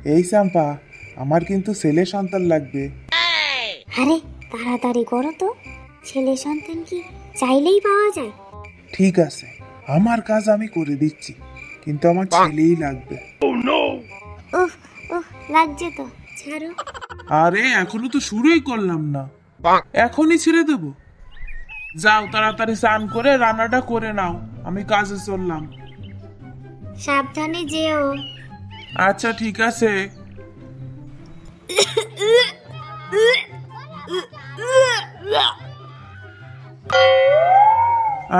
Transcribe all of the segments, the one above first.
এই চাম্পা, আমার কিন্তু ছেলে সন্তান লাগবে। আরে তাড়াতাড়ি করো তো, ছেলে সন্তান কি চাইলেই পাওয়া যায়? ঠিক আছে, আমার কাজ আমি করে দিচ্ছি, কিন্তু আমার ছেলেই লাগবে। উফ উফ, লাগছে তো, ছাড়ো। আরে এখনো তো শুরুই করলাম না, এখনই ছেড়ে দেবো? যাও তাড়াতাড়ি স্নান করে রান্নাটা করে নাও, আমি কাজে চললাম। সাবধানে যেও। আচ্ছা ঠিক আছে।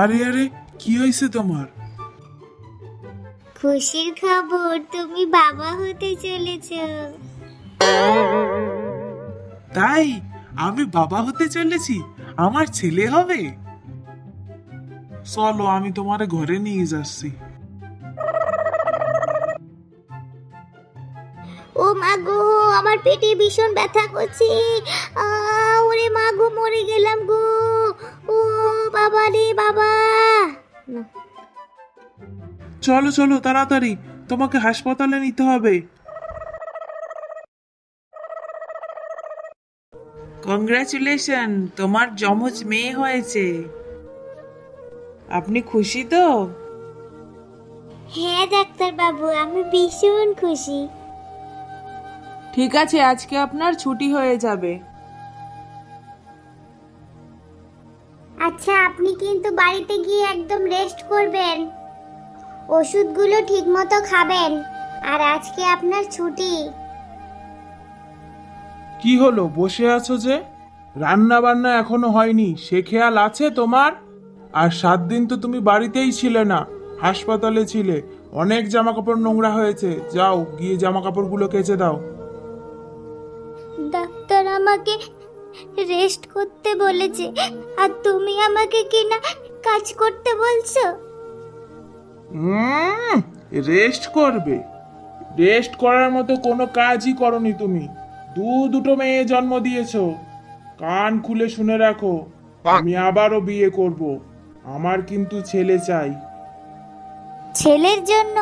আরে আরে, কি হয়েছে তোমার? খুশির খবর, তুমি বাবা হতে চলেছো। তাই? আমি বাবা হতে চলেছি? আমার ছেলে হবে? চলো, আমি তোমার ঘরে নিয়ে যাচ্ছি। ও মা গো, আমার পেটে ভীষণ ব্যথা করছে। ওরে মা গো, মরে গেলাম গো। ও বাবা রে বাবা। চলো চলো তাড়াতাড়ি, তোমাকে হাসপাতালে নিতে হবে। কংগ্রাচুলেশন, তোমার যমজ মেয়ে হয়েছে। আপনি খুশি তো? হ্যাঁ ডাক্তার বাবু, আমি ভীষণ খুশি। ঠিক আছে, আজকে আপনার ছুটি হয়ে যাবে। আচ্ছা, আপনি কিন্তু বাড়িতে গিয়ে একদম রেস্ট করবেন, ওষুধগুলো ঠিক মতো খাবেন, আর আজকে আপনার ছুটি। কি হলো, বসে আছো যে? রান্না বান্না এখনো হয়নি, সে খেয়াল আছে তোমার? আর 7 দিন তো তুমি বাড়িতেই ছিলে না, হাসপাতালে ছিলে। অনেক জামা কাপড় নোংরা হয়েছে, যাও গিয়ে জামা কাপড়গুলো কেচে দাও। ডাক্তার আমাকে রেস্ট করতে বলেছে, আর তুমি আমাকে কিনা কাজ করতে বলছো। রেস্ট করবে? রেস্ট করার মতো কোনো কাজই করনি তুমি। দুটো মেয়ে জন্ম দিয়েছো। কান খুলে শুনে রাখো, আমি আবারও বিয়ে করব। আমার কিন্তু ছেলে চাই। ছেলের জন্য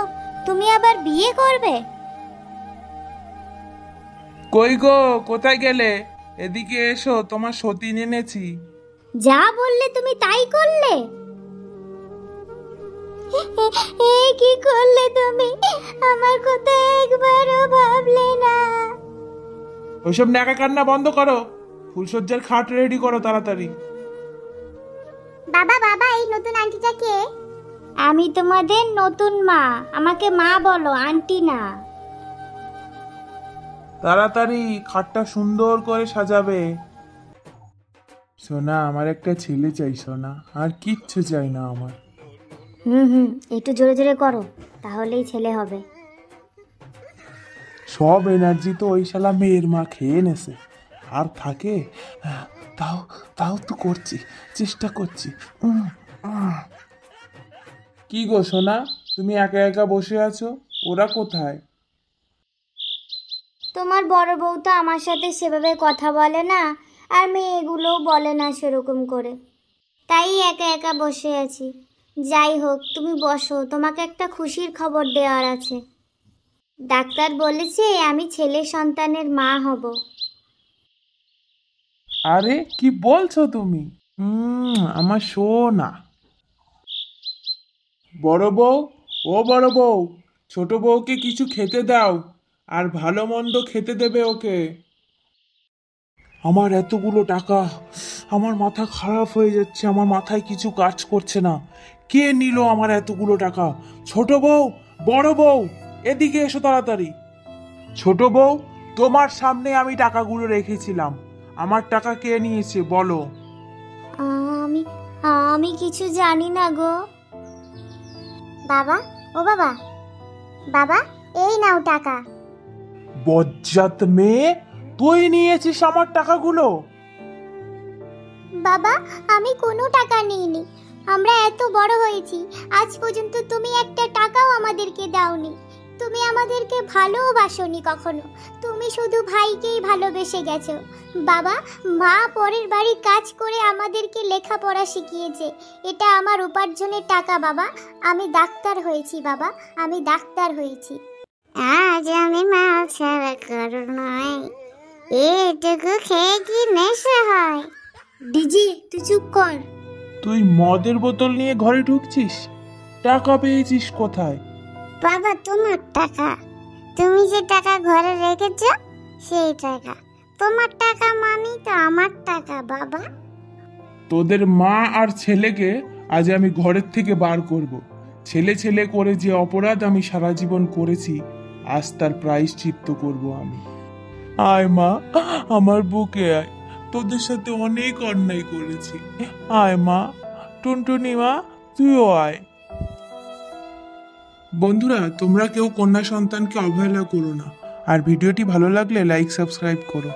তুমি আবার বিয়ে করবে? কই গো, কোথায় গেলে? এদিকে এসো, তোমার সতীন এনেছি। যা বললে তুমি তাই করলে? কি করলে তুমি? আমার কথা একবারও ভাবলে না। ওইসব ন্যাকা কান্না বন্ধ করো, ফুলসজ্জার খাট রেডি করো তাড়াতাড়ি। বাবা বাবা, এই নতুন আন্টিটা কে? আমি তোমাদের নতুন মা, আমাকে মা বলো, আন্টি না। তাড়াতাড়ি খাটটা সুন্দর করে সাজাবে। সোনা, আমার একটা ছেলে চাই সোনা, আর কিচ্ছু চাই না আমার। হুম, একটু জোরে জোরে করো, তাহলেই ছেলে হবে। সব এনার্জি তো ওই শালা মেয়ের মা খেয়ে নেছে, আর থাকে? তাও তাও তো করছি, চেষ্টা করছি। কি গো সোনা, তুমি একা একা বসে আছো, ওরা কোথায়? তোমার বড় বউ তো আমার সাথে সেভাবে কথা বলে না, আর মেয়েগুলোও বলে না সেরকম করে, তাই একা একা বসে আছি। যাই হোক, তুমি বসো, তোমাকে একটা খুশির খবর দেওয়ার আছে। ডাক্তার বলেছে আমি ছেলে সন্তানের মা হব। আরে কি বলছো তুমি? আমার সোনা। বড় বউ, ও বড় বউ, ছোট বউকে কিছু খেতে দাও, আর ভালো মন্দ খেতে দেবে ওকে। আমার এতগুলো টাকা, আমার মাথা খারাপ হয়ে যাচ্ছে, আমার মাথায় কিছু কাজ করছে না। কে নিল আমার এতগুলো টাকা? ছোট বউ, বড় বউ, এদিকে এসো তাড়াতাড়ি। ছোট বউ, তোমার সামনে আমি টাকাগুলো রেখেছিলাম, আমার টাকা কে নিয়েছে বলো? আমি আমি কিছু জানি না গো। বাবা, ও বাবা, বাবা এই নাও টাকা। বজ্জাত মেয়ে, তুই নিয়েছিস আমার টাকাগুলো? বাবা, আমি কোনো টাকা নিইনি, আমরা এত বড় হয়েছি, আজ পর্যন্ত তুমি একটা টাকাও আমাদেরকে দাওনি। তুমি আমাদেরকে ভালোবাসোনি কখনো, তুমি শুধু ভাইকেই ভালোবেসে গেছো। বাবা, মা পরের বাড়ি কাজ করে আমাদেরকে লেখাপড়া শিখিয়েছে, এটা আমার উপার্জনের টাকা বাবা। আমি ডাক্তার হয়েছি বাবা, আমি ডাক্তার হয়েছি। আজ আমি মাল ছাড়া করো নয়, এটুকু খেয়ে কি নেশা হয়? ডিজি তুই চুপ কর। তুই মদের বোতল নিয়ে ঘরে ঢুকছিস? টাকা পেয়েছিস কোথায়? বাবা তোমার টাকা, তুমি যে টাকা ঘরে রেখেছ সেই টাকা। তোমার টাকা মানেই তো আমার টাকা বাবা। তোদের মা আর ছেলেকে আজ আমি ঘরের থেকে বার করব। ছেলে ছেলে করে যে অপরাধ আমি সারা জীবন করেছি, আজ তার প্রায়শ্চিত্ত করব আমি। আয় মা, আমার বুকে আয়, তোদের সাথে অনেক অন্যায় করেছি। আয় মা, টুনটুনি মা, তুইও আয়। বন্ধুরা, তোমরা কেউ কন্যা সন্তানকে অবহেলা করো না, আর ভিডিওটি ভালো লাগলে লাইক সাবস্ক্রাইব করো।